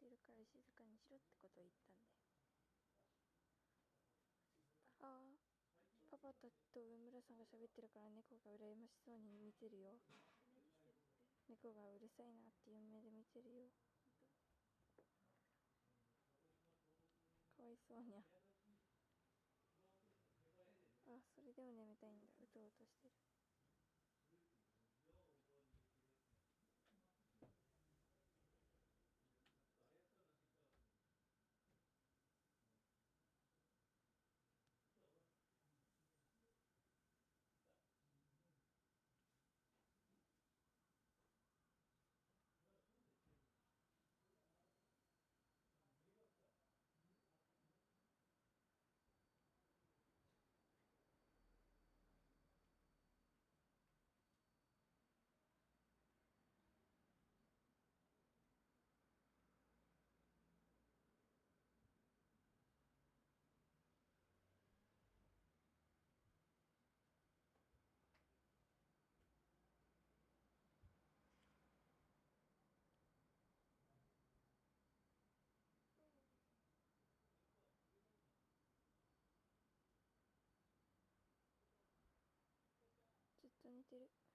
ってるから静かにしろってことを言ったんだよ。ああ、パパと上村さんが喋ってるから猫が羨ましそうに見てるよ。猫がうるさいなっていう目で見てるよ。かわいそうにゃ。あ、それでも眠たいんだ。うとうとしてる。ずっと寝てる。